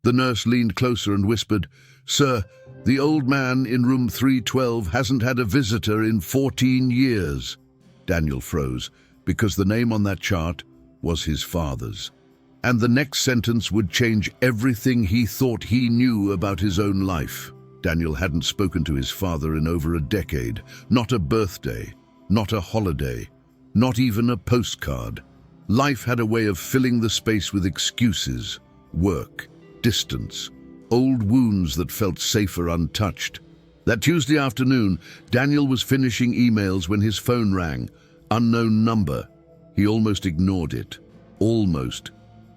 The nurse leaned closer and whispered, "Sir, the old man in room 312 hasn't had a visitor in 14 years. Daniel froze, because the name on that chart was his father's. And the next sentence would change everything he thought he knew about his own life. Daniel hadn't spoken to his father in over a decade. Not a birthday, not a holiday, not even a postcard. Life had a way of filling the space with excuses, work, distance, old wounds that felt safer untouched. That Tuesday afternoon, Daniel was finishing emails when his phone rang. Unknown number. He almost ignored it. Almost.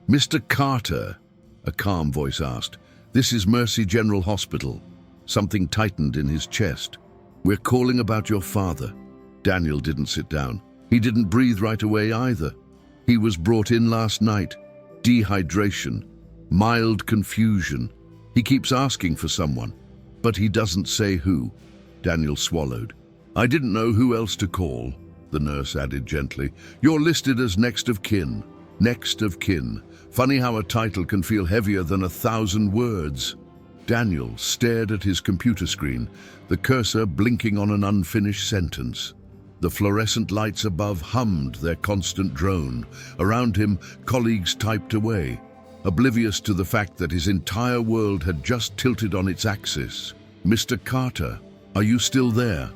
"Mr. Carter," a calm voice asked. "This is Mercy General Hospital." Something tightened in his chest. "We're calling about your father." Daniel didn't sit down. He didn't breathe right away either. He was brought in last night. Dehydration. Mild confusion. He keeps asking for someone, but he doesn't say who. Daniel swallowed. "I didn't know who else to call," the nurse added gently. "You're listed as next of kin." Next of kin. Funny how a title can feel heavier than 1,000 words. Daniel stared at his computer screen, the cursor blinking on an unfinished sentence. The fluorescent lights above hummed their constant drone. Around him, colleagues typed away, oblivious to the fact that his entire world had just tilted on its axis. "Mr. Carter, are you still there?"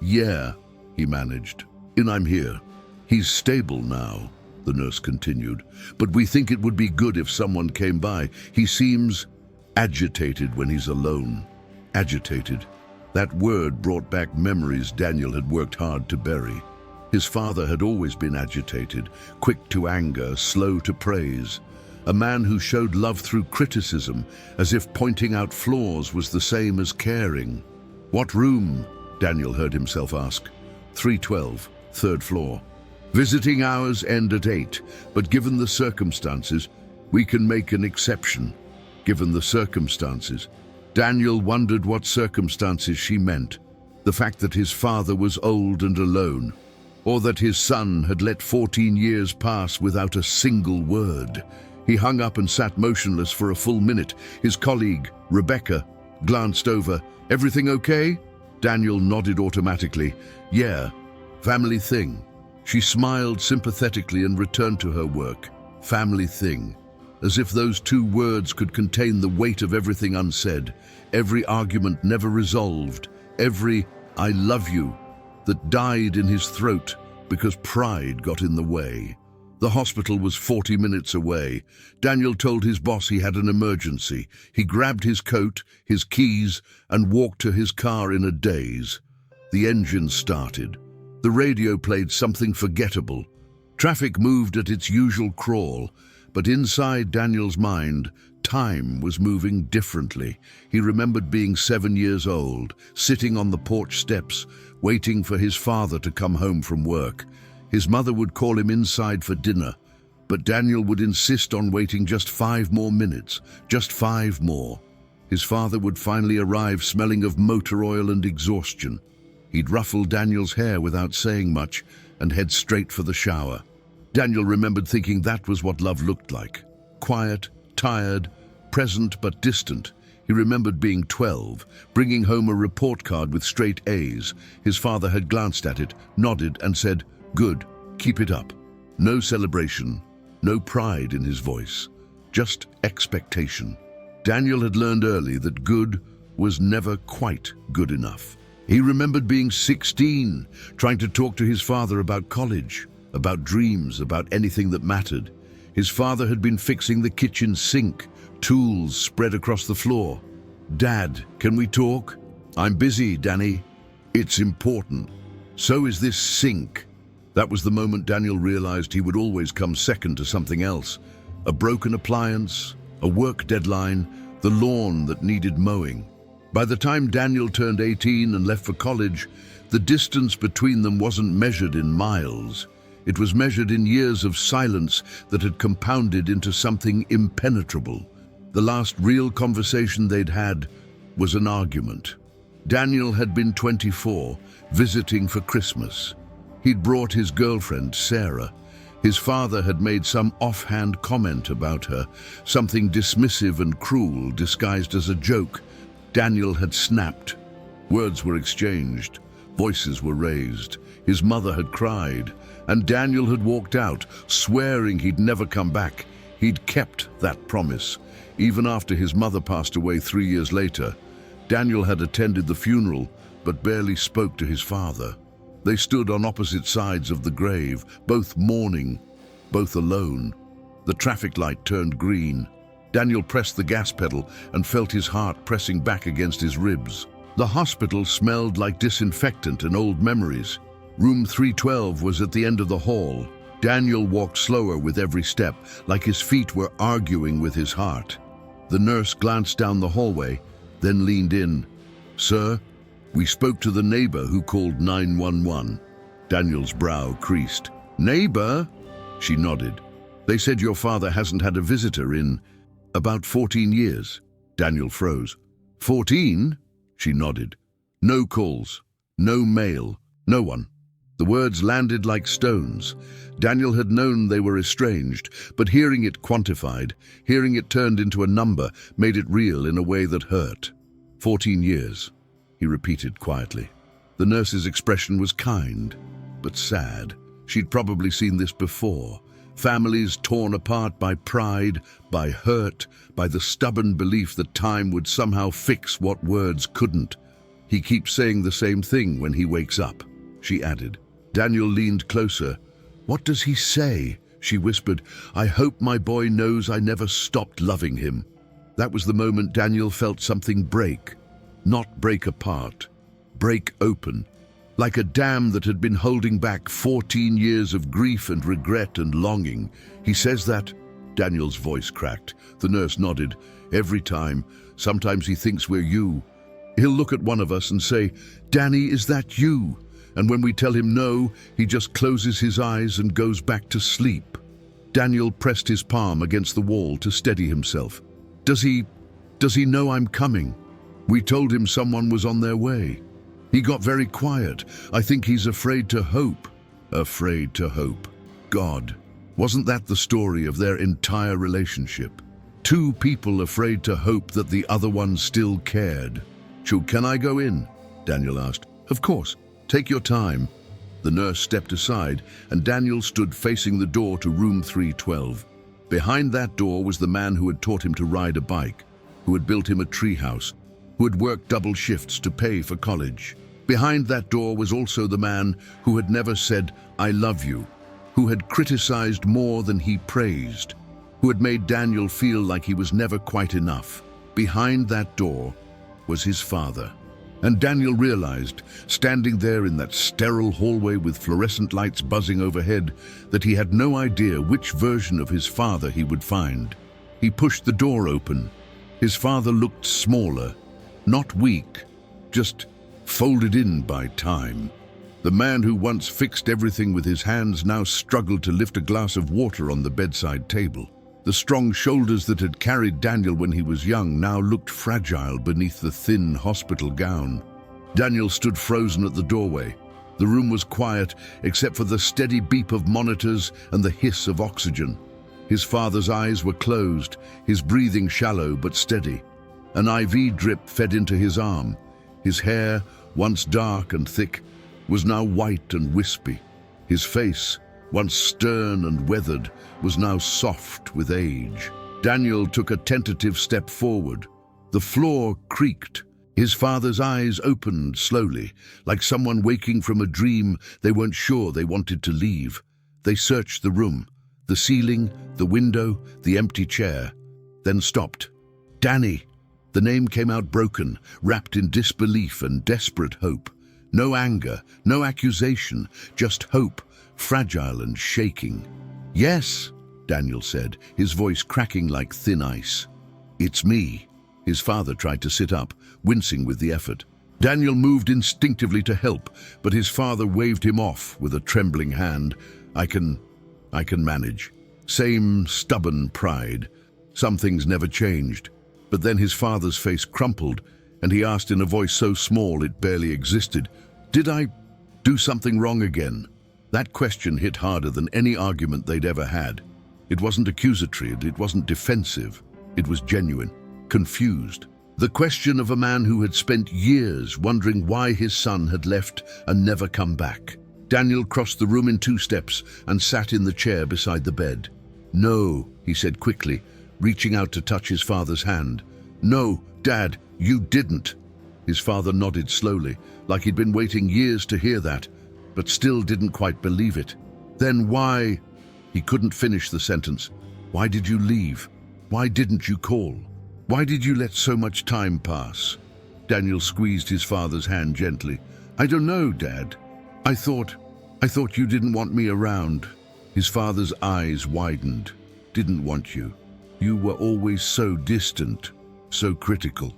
"Yeah," he managed. "I'm here." "He's stable now," the nurse continued, "but we think it would be good if someone came by. He seems agitated when he's alone." Agitated. That word brought back memories Daniel had worked hard to bury. His father had always been agitated, quick to anger, slow to praise. A man who showed love through criticism, as if pointing out flaws was the same as caring. "What room?" Daniel heard himself ask. 312, third floor. "Visiting hours end at 8, but given the circumstances, we can make an exception." Given the circumstances. Daniel wondered what circumstances she meant. The fact that his father was old and alone, or that his son had let 14 years pass without a single word. He hung up and sat motionless for a full minute. His colleague, Rebecca, glanced over. "Everything okay?" Daniel nodded automatically. "Yeah, family thing." She smiled sympathetically and returned to her work. Family thing. As if those two words could contain the weight of everything unsaid, every argument never resolved, every "I love you" that died in his throat because pride got in the way. The hospital was 40 minutes away. Daniel told his boss he had an emergency. He grabbed his coat, his keys, and walked to his car in a daze. The engine started. The radio played something forgettable. Traffic moved at its usual crawl, but inside Daniel's mind, time was moving differently. He remembered being 7 years old, sitting on the porch steps, waiting for his father to come home from work. His mother would call him inside for dinner, but Daniel would insist on waiting just 5 more minutes, just 5 more. His father would finally arrive smelling of motor oil and exhaustion. He'd ruffle Daniel's hair without saying much and head straight for the shower. Daniel remembered thinking that was what love looked like. Quiet, tired, present but distant. He remembered being 12, bringing home a report card with straight A's. His father had glanced at it, nodded and said, "Good, keep it up." No celebration, no pride in his voice, just expectation. Daniel had learned early that good was never quite good enough. He remembered being 16, trying to talk to his father about college, about dreams, about anything that mattered. His father had been fixing the kitchen sink, tools spread across the floor. "Dad, can we talk?" "I'm busy, Danny." "It's important." "So is this sink." That was the moment Daniel realized he would always come second to something else. A broken appliance, a work deadline, the lawn that needed mowing. By the time Daniel turned 18 and left for college, the distance between them wasn't measured in miles. It was measured in years of silence that had compounded into something impenetrable. The last real conversation they'd had was an argument. Daniel had been 24, visiting for Christmas. He'd brought his girlfriend, Sarah. His father had made some offhand comment about her, something dismissive and cruel disguised as a joke. Daniel had snapped. Words were exchanged. Voices were raised. His mother had cried, and Daniel had walked out, swearing he'd never come back. He'd kept that promise. Even after his mother passed away 3 years later, Daniel had attended the funeral, but barely spoke to his father. They stood on opposite sides of the grave, both mourning, both alone. The traffic light turned green. Daniel pressed the gas pedal and felt his heart pressing back against his ribs. The hospital smelled like disinfectant and old memories. Room 312 was at the end of the hall. Daniel walked slower with every step, like his feet were arguing with his heart. The nurse glanced down the hallway, then leaned in. "Sir, we spoke to the neighbor who called 911. Daniel's brow creased. "Neighbor?" She nodded. "They said your father hasn't had a visitor in about 14 years. Daniel froze. 14? She nodded. "No calls, no mail, no one." The words landed like stones. Daniel had known they were estranged, but hearing it quantified, hearing it turned into a number, made it real in a way that hurt. 14 years, he repeated quietly. The nurse's expression was kind, but sad. She'd probably seen this before. Families torn apart by pride, by hurt, by the stubborn belief that time would somehow fix what words couldn't. "He keeps saying the same thing when he wakes up," she added. Daniel leaned closer. "What does he say?" she whispered. "I hope my boy knows I never stopped loving him." That was the moment Daniel felt something break. Not break apart, break open. Like a dam that had been holding back 14 years of grief and regret and longing. "He says that?" Daniel's voice cracked. The nurse nodded. "Every time. Sometimes he thinks we're you. He'll look at one of us and say, 'Danny, is that you?' And when we tell him no, he just closes his eyes and goes back to sleep." Daniel pressed his palm against the wall to steady himself. Does he know I'm coming? We told him someone was on their way. He got very quiet. I think he's afraid to hope." Afraid to hope. God. Wasn't that the story of their entire relationship? Two people afraid to hope that the other one still cared. "Can I go in?" Daniel asked. "Of course. Take your time." The nurse stepped aside, and Daniel stood facing the door to room 312. Behind that door was the man who had taught him to ride a bike, who had built him a treehouse, who had worked double shifts to pay for college. Behind that door was also the man who had never said, "I love you," who had criticized more than he praised, who had made Daniel feel like he was never quite enough. Behind that door was his father. And Daniel realized, standing there in that sterile hallway with fluorescent lights buzzing overhead, that he had no idea which version of his father he would find. He pushed the door open. His father looked smaller, not weak, just folded in by time. The man who once fixed everything with his hands now struggled to lift a glass of water on the bedside table. The strong shoulders that had carried Daniel when he was young now looked fragile beneath the thin hospital gown. Daniel stood frozen at the doorway. The room was quiet, except for the steady beep of monitors and the hiss of oxygen. His father's eyes were closed, his breathing shallow but steady. An IV drip fed into his arm. His hair, once dark and thick, was now white and wispy. His face, once stern and weathered, was now soft with age. Daniel took a tentative step forward. The floor creaked. His father's eyes opened slowly, like someone waking from a dream they weren't sure they wanted to leave. They searched the room, the ceiling, the window, the empty chair, then stopped. "Danny!" The name came out broken, wrapped in disbelief and desperate hope. No anger, no accusation, just hope, fragile and shaking. "Yes," Daniel said, his voice cracking like thin ice. "It's me." His father tried to sit up, wincing with the effort. Daniel moved instinctively to help, but his father waved him off with a trembling hand. I can manage." Same stubborn pride. Some things never changed. But then his father's face crumpled, and he asked in a voice so small it barely existed, "Did I do something wrong again?" That question hit harder than any argument they'd ever had. It wasn't accusatory, it wasn't defensive. It was genuine, confused. The question of a man who had spent years wondering why his son had left and never come back. Daniel crossed the room in 2 steps and sat in the chair beside the bed. "No," he said quickly, reaching out to touch his father's hand. "No, Dad, you didn't." His father nodded slowly, like he'd been waiting years to hear that, but still didn't quite believe it. "Then why?" He couldn't finish the sentence. "Why did you leave? Why didn't you call? Why did you let so much time pass?" Daniel squeezed his father's hand gently. "I don't know, Dad. I thought you didn't want me around." His father's eyes widened. "Didn't want you. You were always so distant, so critical.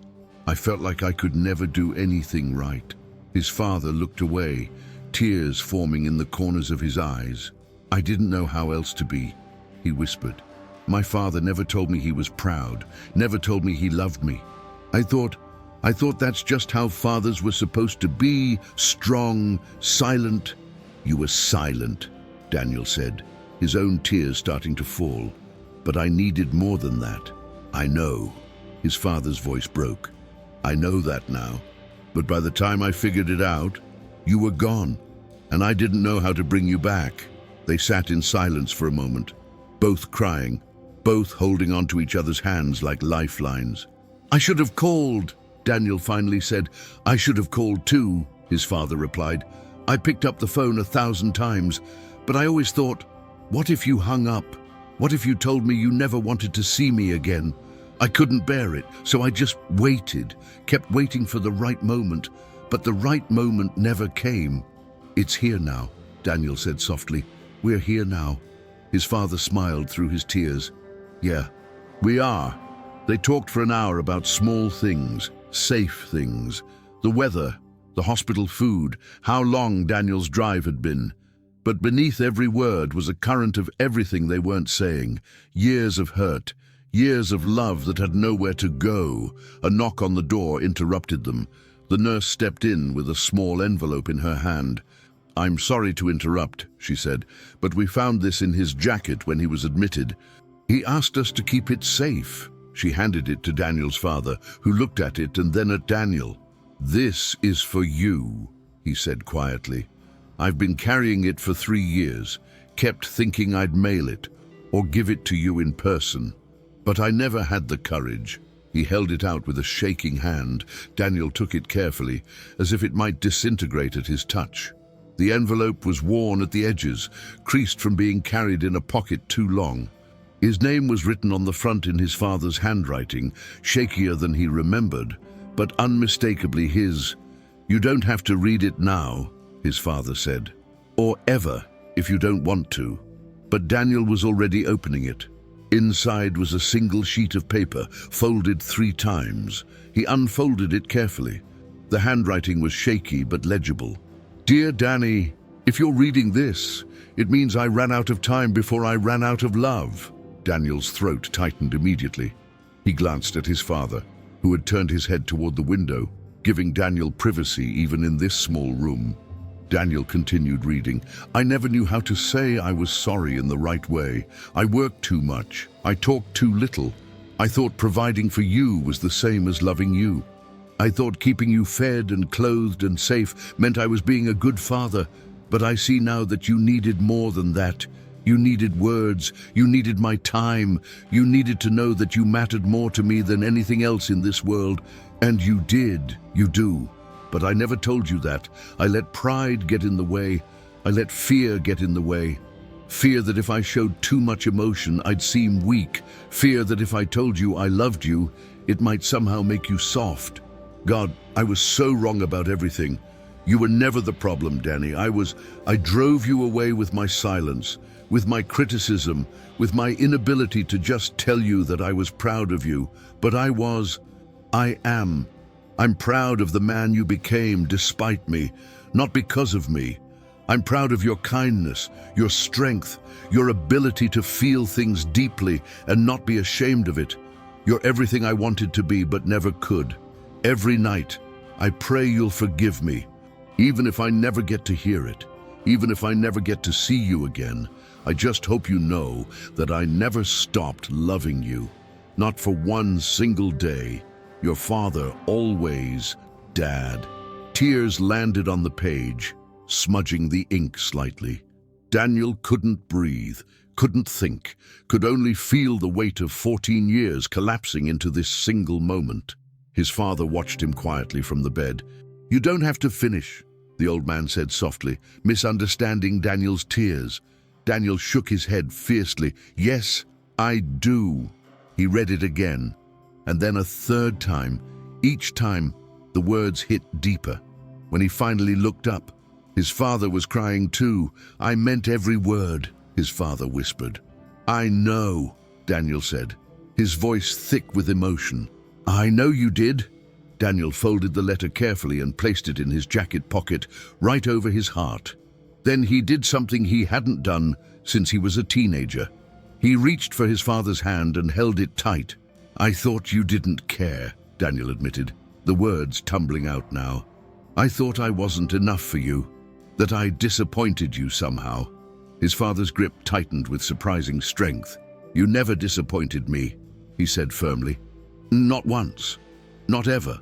I felt like I could never do anything right." His father looked away, tears forming in the corners of his eyes. "I didn't know how else to be," he whispered. "My father never told me he was proud, never told me he loved me. I thought that's just how fathers were supposed to be, strong, silent." "You were silent," Daniel said, his own tears starting to fall. "But I needed more than that." "I know." His father's voice broke. "I know that now. But by the time I figured it out, you were gone, and I didn't know how to bring you back." They sat in silence for a moment, both crying, both holding on to each other's hands like lifelines. "I should have called," Daniel finally said. "I should have called too," his father replied. "I picked up the phone 1,000 times, but I always thought, what if you hung up? What if you told me you never wanted to see me again? I couldn't bear it, so I just waited, kept waiting for the right moment, but the right moment never came." "It's here now," Daniel said softly. "We're here now." His father smiled through his tears. "Yeah, we are." They talked for an hour about small things, safe things, the weather, the hospital food, how long Daniel's drive had been. But beneath every word was a current of everything they weren't saying, years of hurt, years of love that had nowhere to go. A knock on the door interrupted them. The nurse stepped in with a small envelope in her hand. "I'm sorry to interrupt," she said, "but we found this in his jacket when he was admitted. He asked us to keep it safe." She handed it to Daniel's father, who looked at it and then at Daniel. "This is for you," he said quietly. "I've been carrying it for 3 years, kept thinking I'd mail it or give it to you in person. But I never had the courage." He held it out with a shaking hand. Daniel took it carefully, as if it might disintegrate at his touch. The envelope was worn at the edges, creased from being carried in a pocket too long. His name was written on the front in his father's handwriting, shakier than he remembered, but unmistakably his. "You don't have to read it now," his father said, "or ever, if you don't want to." But Daniel was already opening it. Inside was a single sheet of paper, folded 3 times. He unfolded it carefully. The handwriting was shaky but legible. "Dear Danny, if you're reading this, it means I ran out of time before I ran out of love." Daniel's throat tightened immediately. He glanced at his father, who had turned his head toward the window, giving Daniel privacy even in this small room. Daniel continued reading. "I never knew how to say I was sorry in the right way. I worked too much. I talked too little. I thought providing for you was the same as loving you. I thought keeping you fed and clothed and safe meant I was being a good father. But I see now that you needed more than that. You needed words. You needed my time. You needed to know that you mattered more to me than anything else in this world. And you did. You do. But I never told you that. I let pride get in the way. I let fear get in the way. Fear that if I showed too much emotion, I'd seem weak. Fear that if I told you I loved you, it might somehow make you soft. God, I was so wrong about everything. You were never the problem, Danny. I drove you away with my silence, with my criticism, with my inability to just tell you that I was proud of you. But I am. I'm proud of the man you became despite me, not because of me. I'm proud of your kindness, your strength, your ability to feel things deeply and not be ashamed of it. You're everything I wanted to be but never could. Every night, I pray you'll forgive me, even if I never get to hear it, Even if I never get to see you again, I just hope you know that I never stopped loving you. Not for one single day. Your father always, Dad. Tears landed on the page, smudging the ink slightly. Daniel couldn't breathe, couldn't think, could only feel the weight of 14 years collapsing into this single moment. His father watched him quietly from the bed. "You don't have to finish," the old man said softly, misunderstanding Daniel's tears. Daniel shook his head fiercely. "Yes, I do." He read it again, and then a third time. Each time, the words hit deeper. When he finally looked up, his father was crying too. "I meant every word," his father whispered. "I know," Daniel said, his voice thick with emotion. "I know you did." Daniel folded the letter carefully and placed it in his jacket pocket, right over his heart. Then he did something he hadn't done since he was a teenager. He reached for his father's hand and held it tight. "I thought you didn't care," Daniel admitted, the words tumbling out now. "I thought I wasn't enough for you, that I disappointed you somehow." His father's grip tightened with surprising strength. "You never disappointed me," he said firmly. "Not once, not ever.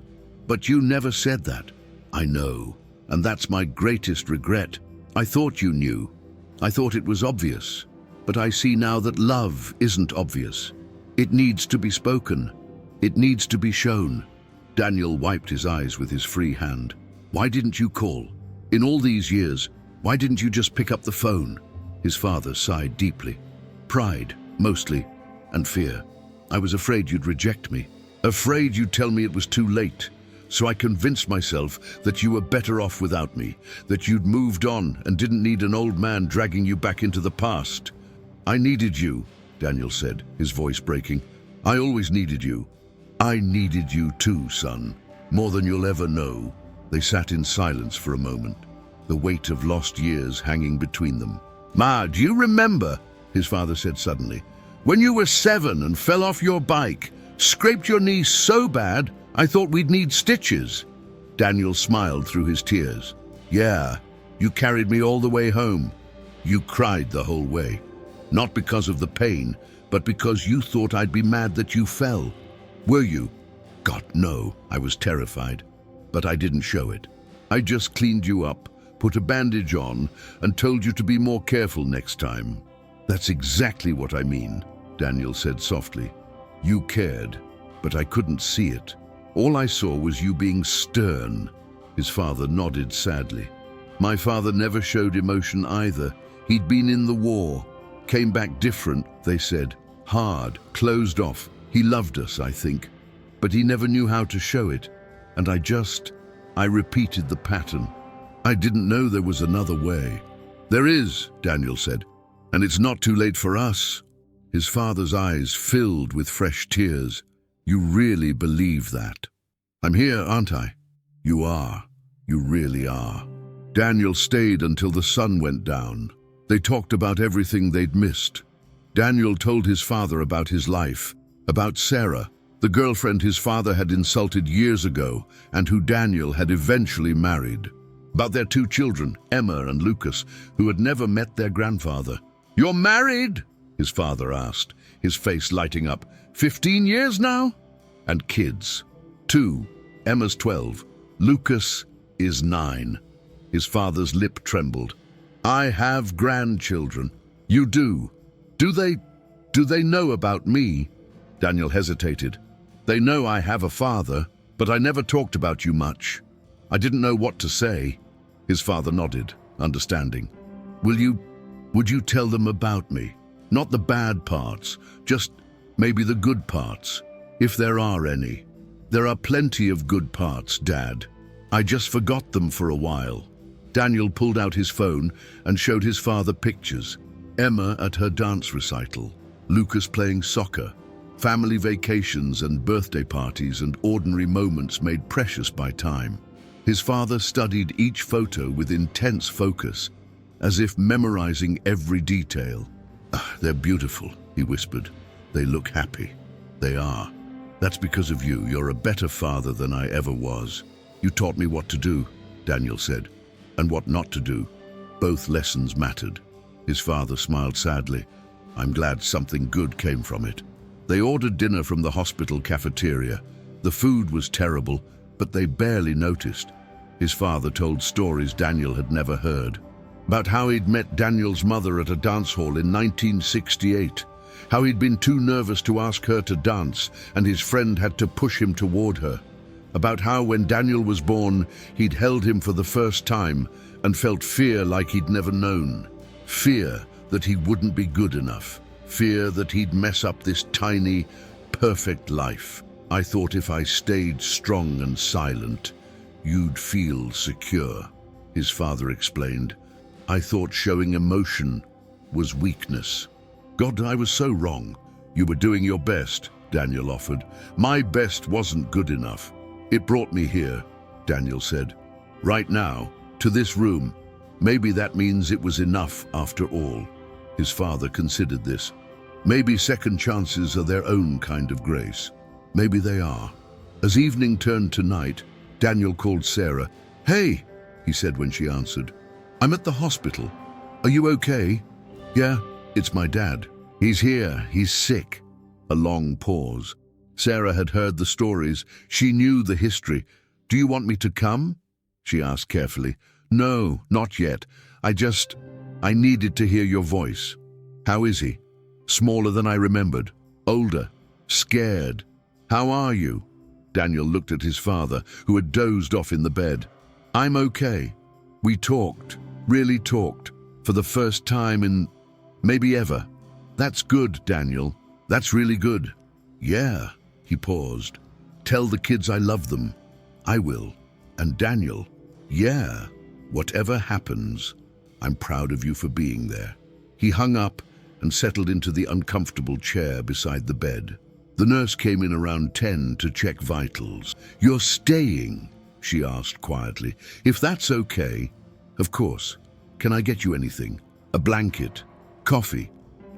But you never said that." "I know, and that's my greatest regret. I thought you knew. I thought it was obvious. But I see now that love isn't obvious. It needs to be spoken. It needs to be shown." Daniel wiped his eyes with his free hand. "Why didn't you call? In all these years, why didn't you just pick up the phone?" His father sighed deeply. "Pride, mostly, and fear. I was afraid you'd reject me. Afraid you'd tell me it was too late. So I convinced myself that you were better off without me, that you'd moved on and didn't need an old man dragging you back into the past." "I needed you," Daniel said, his voice breaking. "I always needed you." "I needed you too, son, more than you'll ever know." They sat in silence for a moment, the weight of lost years hanging between them. "Ma, do you remember," his father said suddenly, "when you were 7 and fell off your bike, scraped your knee so bad, I thought we'd need stitches?" Daniel smiled through his tears. "Yeah, you carried me all the way home. You cried the whole way. Not because of the pain, but because you thought I'd be mad that you fell. Were you?" "God, no, I was terrified. But I didn't show it. I just cleaned you up, put a bandage on, and told you to be more careful next time." "That's exactly what I mean," Daniel said softly. "You cared, but I couldn't see it. All I saw was you being stern." His father nodded sadly. "My father never showed emotion either. He'd been in the war. Came back different, they said. Hard, closed off. He loved us, I think. But he never knew how to show it. And I repeated the pattern. I didn't know there was another way." "There is," Daniel said. "And it's not too late for us." His father's eyes filled with fresh tears. "You really believe that?" "I'm here, aren't I?" "You are. You really are." Daniel stayed until the sun went down. They talked about everything they'd missed. Daniel told his father about his life, about Sarah, the girlfriend his father had insulted years ago and who Daniel had eventually married. About their 2 children, Emma and Lucas, who had never met their grandfather. "You're married?" his father asked, his face lighting up. 15 years now?" "And kids. 2. Emma's 12. Lucas is 9. His father's lip trembled. "I have grandchildren." "You do? Do they know about me?" Daniel hesitated. "They know I have a father, but I never talked about you much. I didn't know what to say." His father nodded, understanding. Would you tell them about me? Not the bad parts, just maybe the good parts, if there are any." "There are plenty of good parts, Dad. I just forgot them for a while." Daniel pulled out his phone and showed his father pictures. Emma at her dance recital, Lucas playing soccer, family vacations and birthday parties and ordinary moments made precious by time. His father studied each photo with intense focus, as if memorizing every detail. "They're beautiful," he whispered. "They look happy." "They are. That's because of you. You're a better father than I ever was. You taught me what to do," Daniel said, "and what not to do. Both lessons mattered. His father smiled sadly. I'm glad something good came from it. They ordered dinner from the hospital cafeteria. The food was terrible, but they barely noticed. His father told stories Daniel had never heard. About how he'd met Daniel's mother at a dance hall in 1968. How he'd been too nervous to ask her to dance, and his friend had to push him toward her. About how when Daniel was born, he'd held him for the first time and felt fear like he'd never known. Fear that he wouldn't be good enough. Fear that he'd mess up this tiny, perfect life. I thought if I stayed strong and silent, you'd feel secure, his father explained. I thought showing emotion was weakness. God, I was so wrong. You were doing your best, Daniel offered. My best wasn't good enough. It brought me here, Daniel said. Right now, to this room. Maybe that means it was enough after all. His father considered this. Maybe second chances are their own kind of grace. Maybe they are. As evening turned to night, Daniel called Sarah. Hey, he said when she answered. I'm at the hospital. Are you okay? Yeah, it's my dad. He's here. He's sick. A long pause. Sarah had heard the stories. She knew the history. Do you want me to come? She asked carefully. No, not yet. I needed to hear your voice. How is he? Smaller than I remembered. Older. Scared. How are you? Daniel looked at his father, who had dozed off in the bed. I'm okay. We talked. Really talked. For the first time in maybe ever. That's good, Daniel. That's really good. Yeah, he paused. Tell the kids I love them. I will. And Daniel, yeah, whatever happens, I'm proud of you for being there. He hung up and settled into the uncomfortable chair beside the bed. The nurse came in around 10 to check vitals. You're staying, she asked quietly. If that's okay, of course. Can I get you anything? A blanket? Coffee?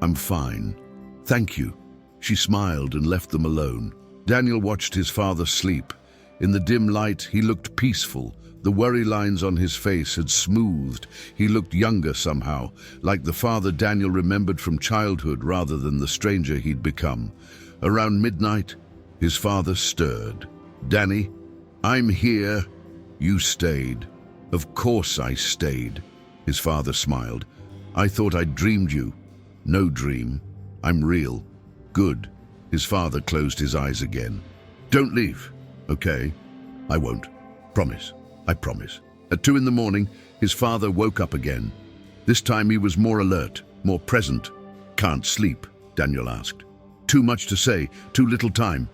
I'm fine. Thank you. She smiled and left them alone. Daniel watched his father sleep. In the dim light, he looked peaceful. The worry lines on his face had smoothed. He looked younger somehow, like the father Daniel remembered from childhood rather than the stranger he'd become. Around midnight, his father stirred. Danny, I'm here. You stayed. Of course I stayed. His father smiled. I thought I'd dreamed you. No dream. I'm real. Good. His father closed his eyes again. Don't leave. Okay? I won't. Promise. I promise. At 2 in the morning, his father woke up again. This time he was more alert, more present. Can't sleep, Daniel asked. Too much to say, too little time.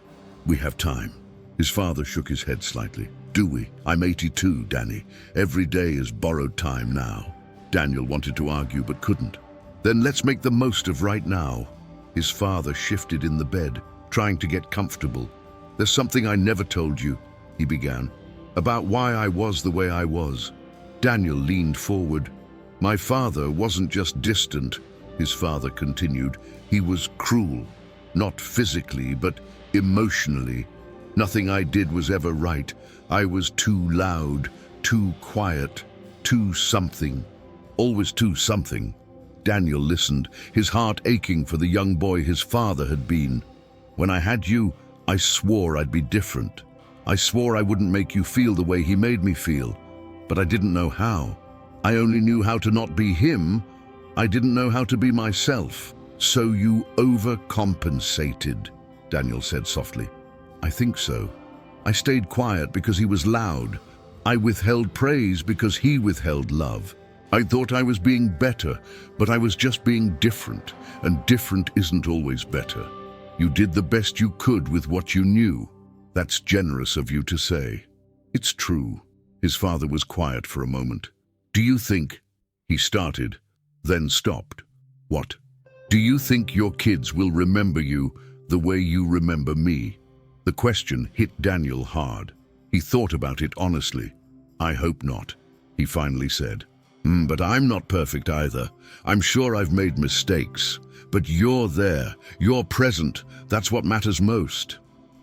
We have time. His father shook his head slightly. Do we? I'm 82, Danny. Every day is borrowed time now. Daniel wanted to argue but couldn't. Then let's make the most of right now. His father shifted in the bed, trying to get comfortable. There's something I never told you, he began, about why I was the way I was. Daniel leaned forward. My father wasn't just distant, his father continued. He was cruel, not physically, but emotionally. Nothing I did was ever right. I was too loud, too quiet, too something. Always too something. Daniel listened, his heart aching for the young boy his father had been. When I had you, I swore I'd be different. I swore I wouldn't make you feel the way he made me feel, but I didn't know how. I only knew how to not be him. I didn't know how to be myself. So you overcompensated, Daniel said softly. I think so. I stayed quiet because he was loud. I withheld praise because he withheld love. I thought I was being better, but I was just being different, and different isn't always better. You did the best you could with what you knew. That's generous of you to say. It's true. His father was quiet for a moment. Do you think, he started, then stopped. What? Do you think your kids will remember you the way you remember me? The question hit Daniel hard. He thought about it honestly. I hope not, he finally said. But I'm not perfect either. I'm sure I've made mistakes. But you're there. You're present. That's what matters most.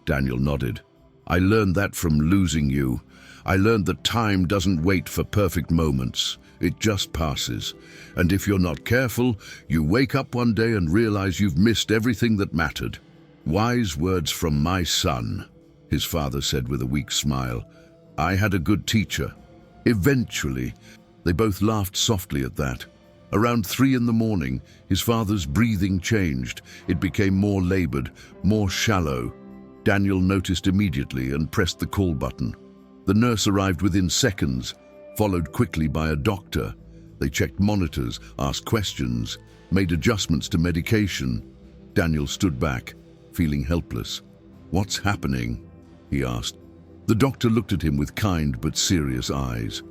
Daniel nodded. I learned that from losing you. I learned that time doesn't wait for perfect moments. It just passes. And if you're not careful, you wake up one day and realize you've missed everything that mattered. Wise words from my son, his father said with a weak smile. I had a good teacher. Eventually, they both laughed softly at that. Around 3 in the morning, his father's breathing changed. It became more labored, more shallow. Daniel noticed immediately and pressed the call button. The nurse arrived within seconds, followed quickly by a doctor. They checked monitors, asked questions, made adjustments to medication. Daniel stood back, feeling helpless. What's happening? He asked. The doctor looked at him with kind but serious eyes.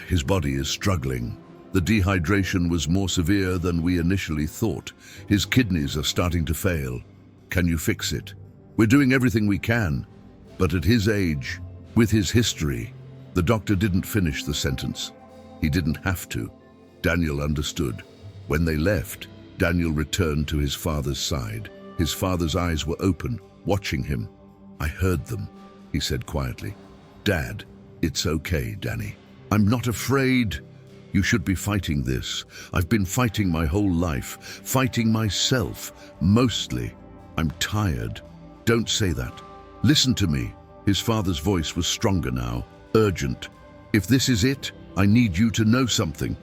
His body is struggling. The dehydration was more severe than we initially thought. His kidneys are starting to fail. Can you fix it? We're doing everything we can, but at his age, with his history, the doctor didn't finish the sentence. He didn't have to. Daniel understood. When they left, Daniel returned to his father's side. His father's eyes were open, watching him. I heard them, he said quietly. Dad, it's okay, Danny. I'm not afraid. You should be fighting this. I've been fighting my whole life, fighting myself, mostly. I'm tired. Don't say that. Listen to me. His father's voice was stronger now, urgent. If this is it, I need you to know something.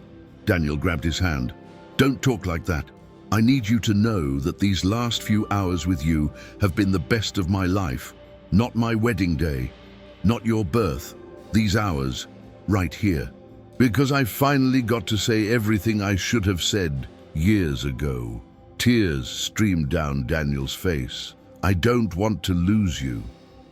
Daniel grabbed his hand. Don't talk like that. I need you to know that these last few hours with you have been the best of my life. Not my wedding day, not your birth. These hours, right here. Because I finally got to say everything I should have said years ago. Tears streamed down Daniel's face. I don't want to lose you.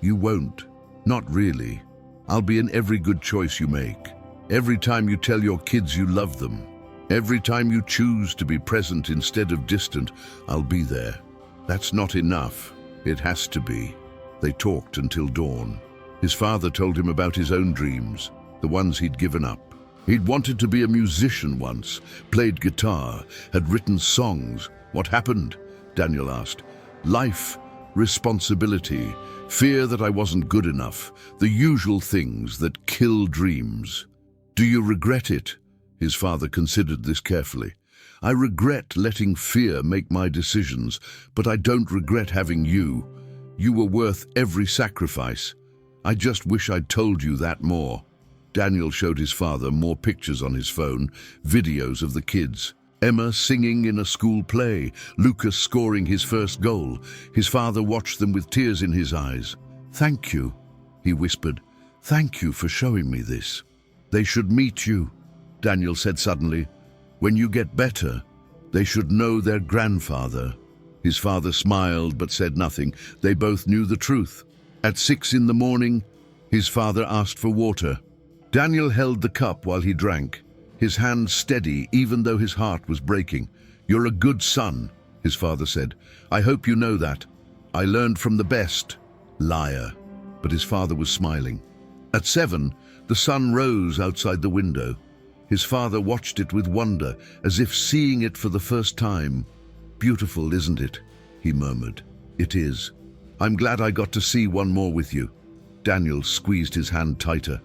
You won't. Not really. I'll be in every good choice you make. Every time you tell your kids you love them. Every time you choose to be present instead of distant, I'll be there. That's not enough. It has to be. They talked until dawn. His father told him about his own dreams, the ones he'd given up. He'd wanted to be a musician once, played guitar, had written songs. What happened? Daniel asked. Life, responsibility, fear that I wasn't good enough, the usual things that kill dreams. Do you regret it? His father considered this carefully. I regret letting fear make my decisions, but I don't regret having you. You were worth every sacrifice. I just wish I'd told you that more. Daniel showed his father more pictures on his phone, videos of the kids. Emma singing in a school play, Lucas scoring his first goal. His father watched them with tears in his eyes. Thank you, he whispered. Thank you for showing me this. They should meet you, Daniel said suddenly. When you get better, they should know their grandfather. His father smiled but said nothing. They both knew the truth. At 6 in the morning, his father asked for water. Daniel held the cup while he drank, his hand steady even though his heart was breaking. You're a good son, his father said. I hope you know that. I learned from the best. Liar. But his father was smiling. At 7, the sun rose outside the window. His father watched it with wonder, as if seeing it for the first time. Beautiful, isn't it? He murmured. It is. I'm glad I got to see one more with you. Daniel squeezed his hand tighter.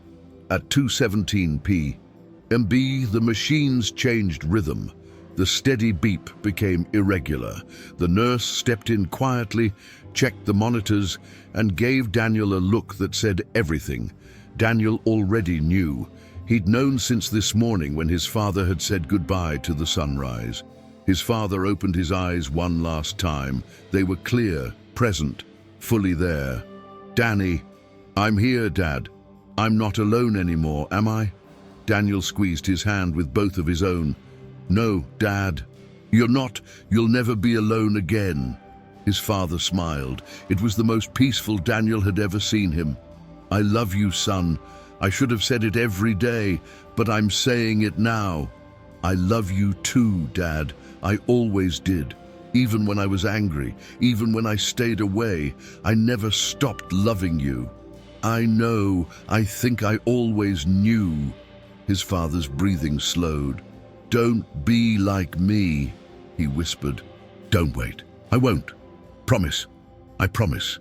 At 2:17 p.m, the machines changed rhythm. The steady beep became irregular. The nurse stepped in quietly, checked the monitors, and gave Daniel a look that said everything. Daniel already knew. He'd known since this morning when his father had said goodbye to the sunrise. His father opened his eyes one last time. They were clear, present, fully there. Danny, I'm here, Dad. I'm not alone anymore, am I? Daniel squeezed his hand with both of his own. No, Dad, you're not. You'll never be alone again. His father smiled. It was the most peaceful Daniel had ever seen him. I love you, son. I should have said it every day, but I'm saying it now. I love you too, Dad. I always did. Even when I was angry, even when I stayed away, I never stopped loving you. I know, I think I always knew. His father's breathing slowed. Don't be like me, he whispered. Don't wait. I won't. Promise. I promise.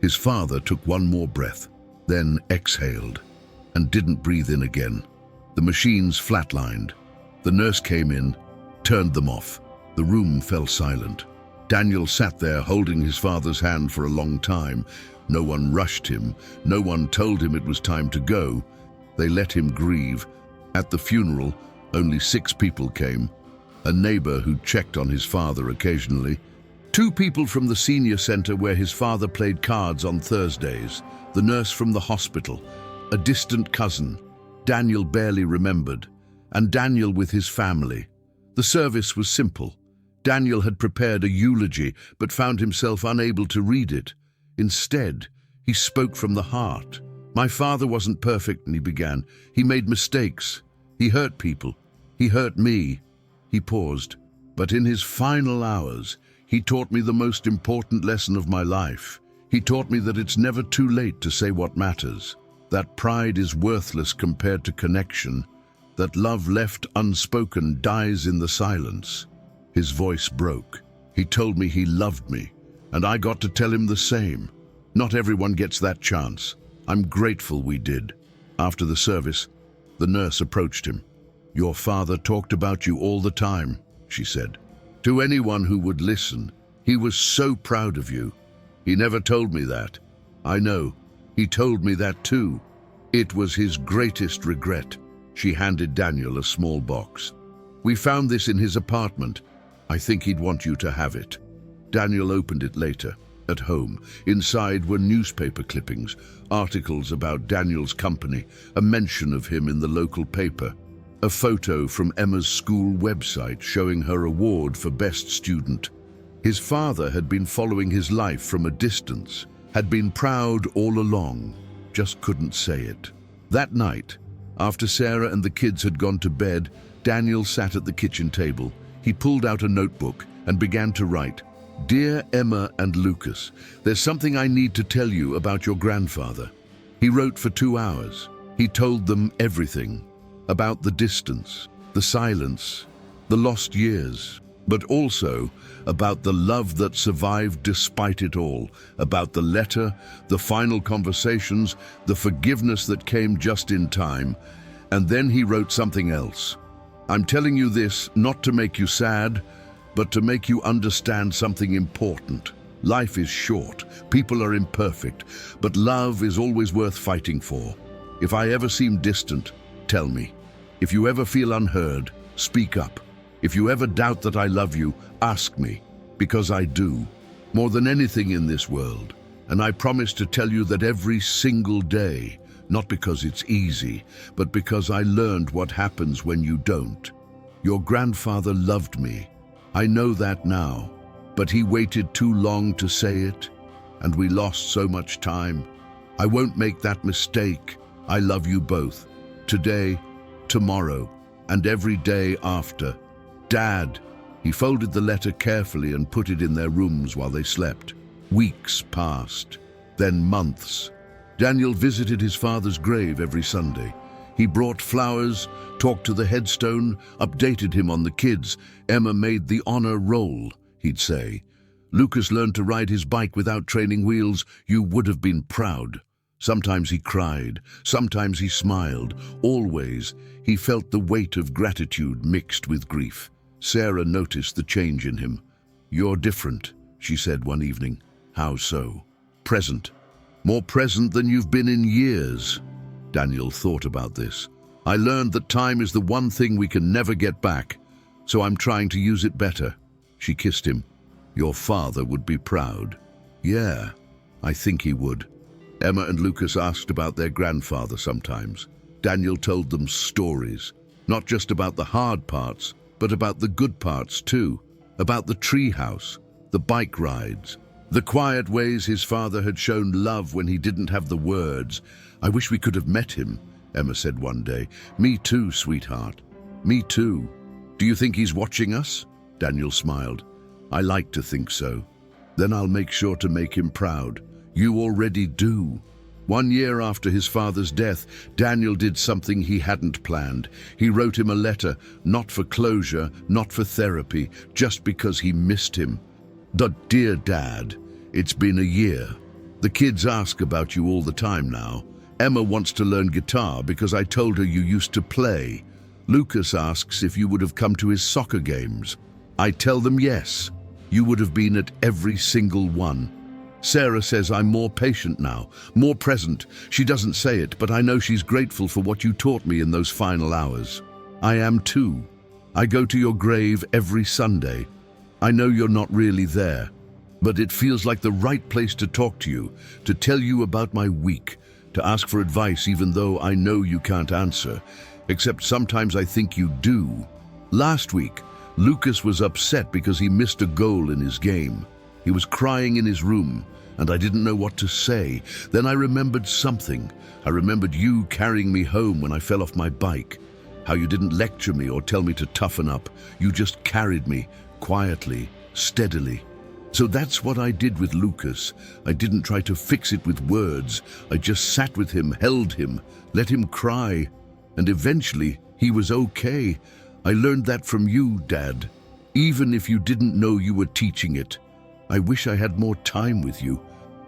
His father took one more breath, then exhaled, and didn't breathe in again. The machines flatlined. The nurse came in, turned them off. The room fell silent. Daniel sat there holding his father's hand for a long time. No one rushed him. No one told him it was time to go. They let him grieve. At the funeral, only 6 people came. A neighbor who checked on his father occasionally. 2 people from the senior center where his father played cards on Thursdays. The nurse from the hospital. A distant cousin. Daniel barely remembered. And Daniel with his family. The service was simple. Daniel had prepared a eulogy, but found himself unable to read it. Instead, he spoke from the heart. My father wasn't perfect, and he began. He made mistakes. He hurt people. He hurt me. He paused. But in his final hours, he taught me the most important lesson of my life. He taught me that it's never too late to say what matters. That pride is worthless compared to connection. That love left unspoken dies in the silence. His voice broke. He told me he loved me, and I got to tell him the same. Not everyone gets that chance. I'm grateful we did. After the service, the nurse approached him. Your father talked about you all the time, she said. To anyone who would listen, he was so proud of you. He never told me that. I know. He told me that too. It was his greatest regret. She handed Daniel a small box. We found this in his apartment. I think he'd want you to have it. Daniel opened it later, at home. Inside were newspaper clippings, articles about Daniel's company, a mention of him in the local paper, a photo from Emma's school website showing her award for best student. His father had been following his life from a distance, had been proud all along, just couldn't say it. That night, after Sarah and the kids had gone to bed, Daniel sat at the kitchen table. He pulled out a notebook and began to write. Dear Emma and Lucas, there's something I need to tell you about your grandfather. He wrote for 2 hours. He told them everything. About the distance, the silence, the lost years, but also about the love that survived despite it all, about the letter, the final conversations, the forgiveness that came just in time. And then he wrote something else. I'm telling you this not to make you sad, but to make you understand something important. Life is short, people are imperfect, but love is always worth fighting for. If I ever seem distant, tell me. If you ever feel unheard, speak up. If you ever doubt that I love you, ask me, because I do, more than anything in this world. And I promise to tell you that every single day, not because it's easy, but because I learned what happens when you don't. Your grandfather loved me. I know that now, but he waited too long to say it, and we lost so much time. I won't make that mistake. I love you both, today, tomorrow, and every day after. Dad. He folded the letter carefully and put it in their rooms while they slept. Weeks passed, then months. Daniel visited his father's grave every Sunday. He brought flowers, talked to the headstone, updated him on the kids. Emma made the honor roll, he'd say. Lucas learned to ride his bike without training wheels. You would have been proud. Sometimes he cried, sometimes he smiled. Always, he felt the weight of gratitude mixed with grief. Sarah noticed the change in him. You're different, she said one evening. How so? Present. More present than you've been in years. Daniel thought about this. I learned that time is the one thing we can never get back, so I'm trying to use it better. She kissed him. Your father would be proud. Yeah, I think he would. Emma and Lucas asked about their grandfather sometimes. Daniel told them stories, not just about the hard parts, but about the good parts too, about the tree house, the bike rides, the quiet ways his father had shown love when he didn't have the words. I wish we could have met him, Emma said one day. Me too, sweetheart. Me too. Do you think he's watching us? Daniel smiled. I like to think so. Then I'll make sure to make him proud. You already do. 1 year after his father's death, Daniel did something he hadn't planned. He wrote him a letter, not for closure, not for therapy, just because he missed him. Dear Dad, it's been a year. The kids ask about you all the time now. Emma wants to learn guitar because I told her you used to play. Lucas asks if you would have come to his soccer games. I tell them yes. You would have been at every single one. Sarah says I'm more patient now, more present. She doesn't say it, but I know she's grateful for what you taught me in those final hours. I am too. I go to your grave every Sunday. I know you're not really there, but it feels like the right place to talk to you, to tell you about my week, to ask for advice even though I know you can't answer, except sometimes I think you do. Last week, Lucas was upset because he missed a goal in his game. He was crying in his room, and I didn't know what to say. Then I remembered something. I remembered you carrying me home when I fell off my bike. How you didn't lecture me or tell me to toughen up. You just carried me, quietly, steadily. So that's what I did with Lucas. I didn't try to fix it with words. I just sat with him, held him, let him cry. And eventually, he was okay. I learned that from you, Dad. Even if you didn't know you were teaching it. I wish I had more time with you.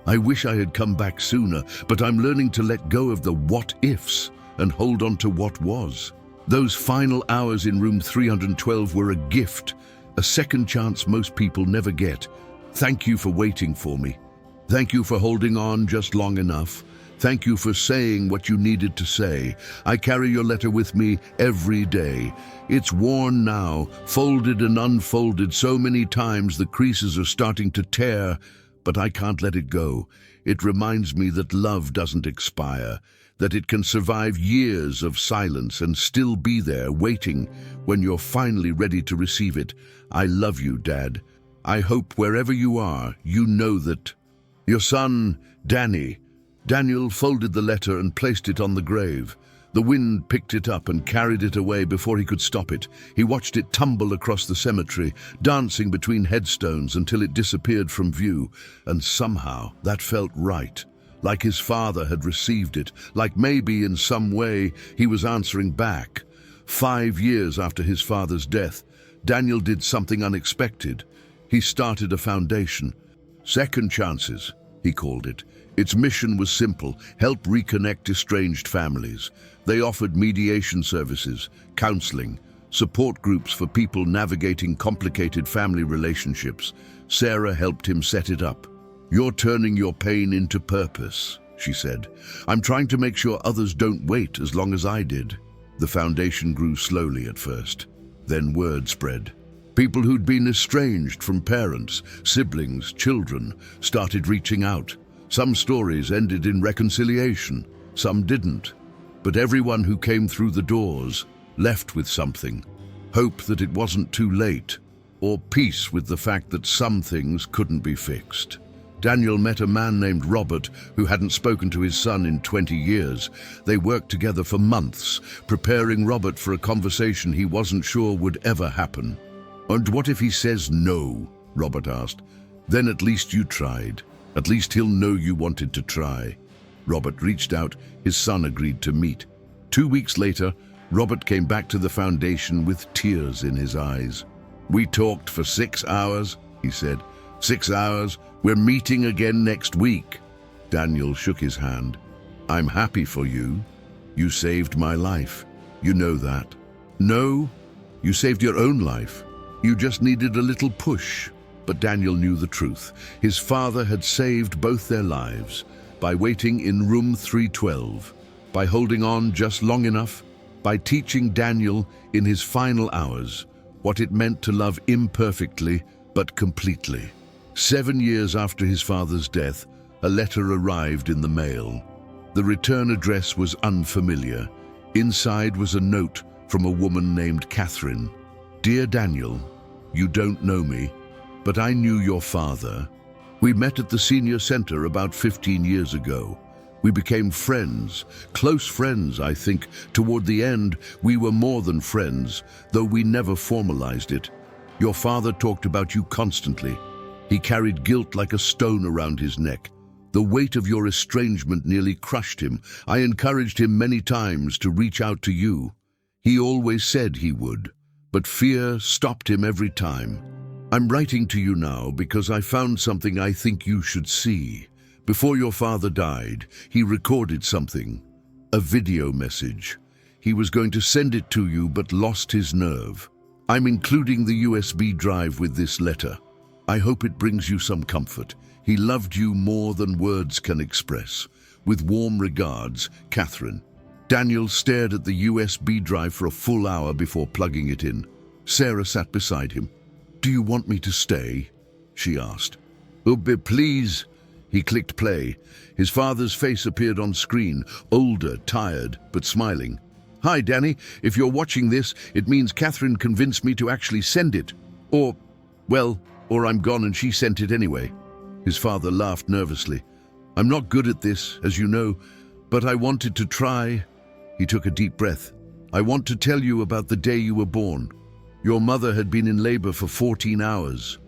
I wish I had come back sooner, but I'm learning to let go of the what-ifs and hold on to what was. Those final hours in room 312 were a gift, a second chance most people never get. Thank you for waiting for me. Thank you for holding on just long enough. Thank you for saying what you needed to say. I carry your letter with me every day. It's worn now, folded and unfolded so many times the creases are starting to tear, but I can't let it go. It reminds me that love doesn't expire, that it can survive years of silence and still be there waiting when you're finally ready to receive it. I love you, Dad. I hope wherever you are, you know that. Your son, Danny. Daniel folded the letter and placed it on the grave. The wind picked it up and carried it away before he could stop it. He watched it tumble across the cemetery, dancing between headstones until it disappeared from view. And somehow that felt right, like his father had received it, like maybe in some way he was answering back. 5 years after his father's death, Daniel did something unexpected. He started a foundation. Second Chances, he called it. Its mission was simple: help reconnect estranged families. They offered mediation services, counseling, support groups for people navigating complicated family relationships. Sarah helped him set it up. You're turning your pain into purpose, she said. I'm trying to make sure others don't wait as long as I did. The foundation grew slowly at first. Then word spread. People who'd been estranged from parents, siblings, children started reaching out. Some stories ended in reconciliation, some didn't. But everyone who came through the doors left with something. Hope that it wasn't too late, or peace with the fact that some things couldn't be fixed. Daniel met a man named Robert who hadn't spoken to his son in 20 years. They worked together for months, preparing Robert for a conversation he wasn't sure would ever happen. And what if he says no? Robert asked. Then at least you tried. At least he'll know you wanted to try. Robert reached out. His son agreed to meet. 2 weeks later, Robert came back to the foundation with tears in his eyes. We talked for 6 hours, he said. 6 hours. We're meeting again next week. Daniel shook his hand. I'm happy for you. You saved my life. You know that. No, you saved your own life. You just needed a little push. But Daniel knew the truth. His father had saved both their lives by waiting in room 312, by holding on just long enough, by teaching Daniel in his final hours what it meant to love imperfectly but completely. 7 years after his father's death, a letter arrived in the mail. The return address was unfamiliar. Inside was a note from a woman named Catherine. Dear Daniel, you don't know me, but I knew your father. We met at the senior center about 15 years ago. We became friends, close friends, I think. Toward the end, we were more than friends, though we never formalized it. Your father talked about you constantly. He carried guilt like a stone around his neck. The weight of your estrangement nearly crushed him. I encouraged him many times to reach out to you. He always said he would, but fear stopped him every time. I'm writing to you now because I found something I think you should see. Before your father died, he recorded something, a video message. He was going to send it to you but lost his nerve. I'm including the USB drive with this letter. I hope it brings you some comfort. He loved you more than words can express. With warm regards, Catherine. Daniel stared at the USB drive for a full hour before plugging it in. Sarah sat beside him. Do you want me to stay? She asked. Please. He clicked play. His father's face appeared on screen, older, tired, but smiling. Hi, Danny. If you're watching this, it means Catherine convinced me to actually send it. Or I'm gone and she sent it anyway. His father laughed nervously. I'm not good at this, as you know, but I wanted to try. He took a deep breath. I want to tell you about the day you were born. Your mother had been in labor for 14 hours.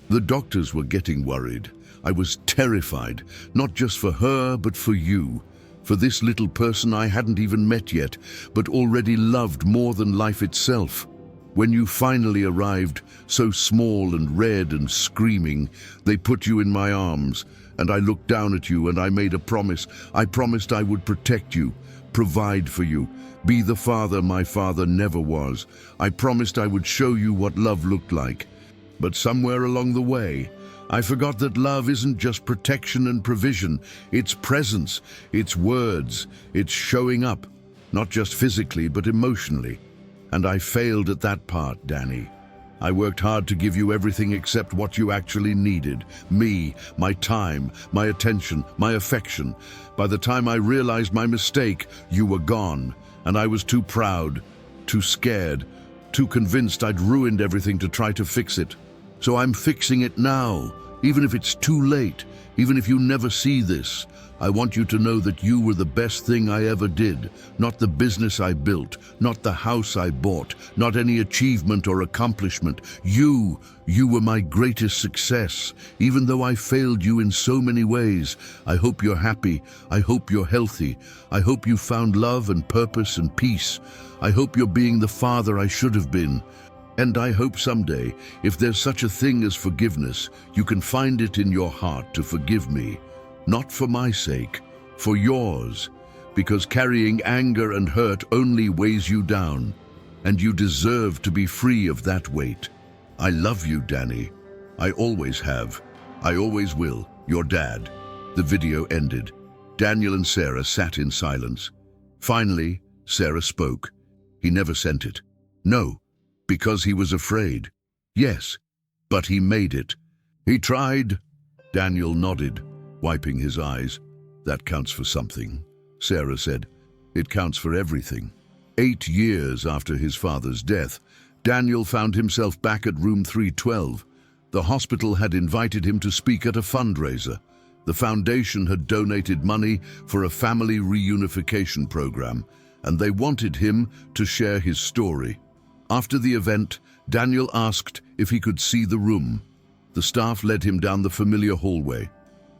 The doctors were getting worried. I was terrified, not just for her, but for you. For this little person I hadn't even met yet, but already loved more than life itself. When you finally arrived, so small and red and screaming, they put you in my arms, and I looked down at you and I made a promise. I promised I would protect you, provide for you, be the father my father never was. I promised I would show you what love looked like. But somewhere along the way, I forgot that love isn't just protection and provision. It's presence, it's words, it's showing up, not just physically but emotionally. And I failed at that part, Danny. I worked hard to give you everything except what you actually needed. Me, my time, my attention, my affection. By the time I realized my mistake, you were gone. And I was too proud, too scared, too convinced I'd ruined everything to try to fix it. So I'm fixing it now, even if it's too late, even if you never see this. I want you to know that you were the best thing I ever did, not the business I built, not the house I bought, not any achievement or accomplishment. You were my greatest success, even though I failed you in so many ways. I hope you're happy. I hope you're healthy. I hope you found love and purpose and peace. I hope you're being the father I should have been. And I hope someday, if there's such a thing as forgiveness, you can find it in your heart to forgive me. Not for my sake, for yours, because carrying anger and hurt only weighs you down, and you deserve to be free of that weight. I love you, Danny. I always have. I always will. Your dad. The video ended. Daniel and Sarah sat in silence. Finally, Sarah spoke. He never sent it. No, because he was afraid. Yes, but he made it. He tried. Daniel nodded, wiping his eyes. That counts for something, Sarah said. It counts for everything. 8 years after his father's death, Daniel found himself back at room 312. The hospital had invited him to speak at a fundraiser. The foundation had donated money for a family reunification program, and they wanted him to share his story. After the event, Daniel asked if he could see the room. The staff led him down the familiar hallway.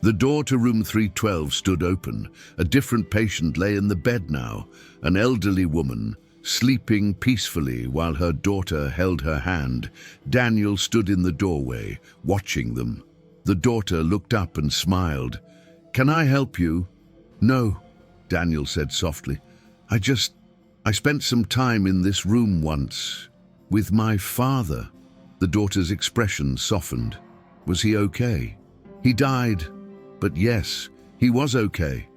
The door to room 312 stood open. A different patient lay in the bed now, an elderly woman, sleeping peacefully while her daughter held her hand. Daniel stood in the doorway, watching them. The daughter looked up and smiled. "Can I help you?" "No," Daniel said softly. I spent some time in this room once, with my father." The daughter's expression softened. "Was he okay?" "He died, but yes, he was okay.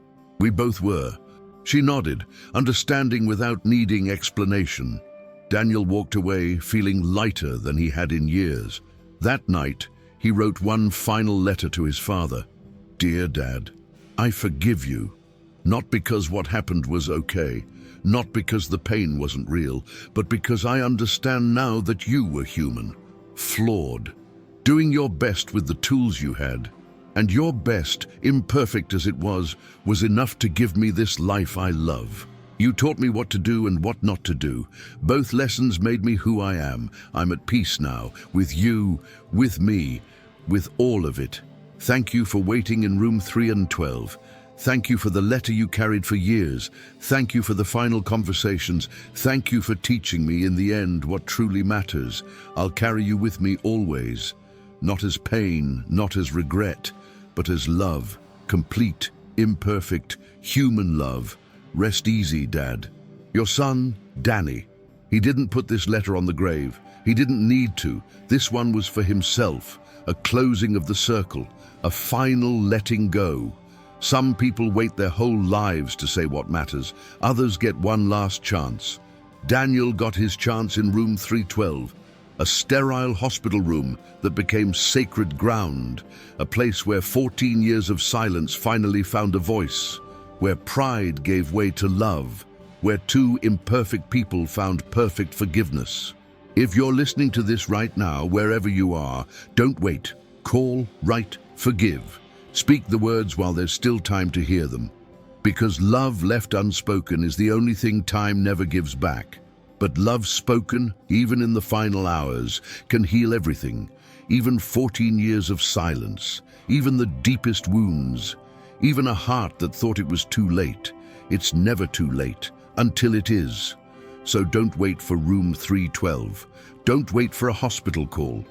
We both were." She nodded, understanding without needing explanation. Daniel walked away feeling lighter than he had in years. That night, he wrote one final letter to his father. "Dear Dad, I forgive you, not because what happened was okay, not because the pain wasn't real, but because I understand now that you were human, flawed, doing your best with the tools you had. And your best, imperfect as it was enough to give me this life I love. You taught me what to do and what not to do. Both lessons made me who I am. I'm at peace now, with you, with me, with all of it. Thank you for waiting in room 312. Thank you for the letter you carried for years. Thank you for the final conversations. Thank you for teaching me in the end what truly matters. I'll carry you with me always. Not as pain, not as regret, but as love. Complete, imperfect, human love. Rest easy, Dad. Your son, Danny. He didn't put this letter on the grave. He didn't need to. This one was for himself. A closing of the circle. A final letting go. Some people wait their whole lives to say what matters. Others get one last chance. Daniel got his chance in room 312. A sterile hospital room that became sacred ground, a place where 14 years of silence finally found a voice, where pride gave way to love, where two imperfect people found perfect forgiveness. If you're listening to this right now, wherever you are, don't wait. Call, write, forgive. Speak the words while there's still time to hear them. Because love left unspoken is the only thing time never gives back. But love spoken, even in the final hours, can heal everything, even 14 years of silence, even the deepest wounds, even a heart that thought it was too late. It's never too late, until it is. So don't wait for room 312. Don't wait for a hospital call.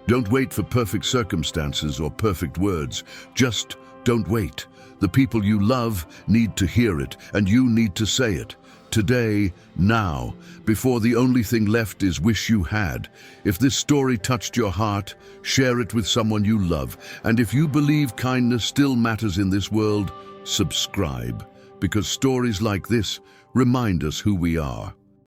Don't wait for perfect circumstances or perfect words. Just don't wait. The people you love need to hear it, and you need to say it. Today, now, before the only thing left is wish you had. If this story touched your heart, share it with someone you love. And if you believe kindness still matters in this world, subscribe, because stories like this remind us who we are.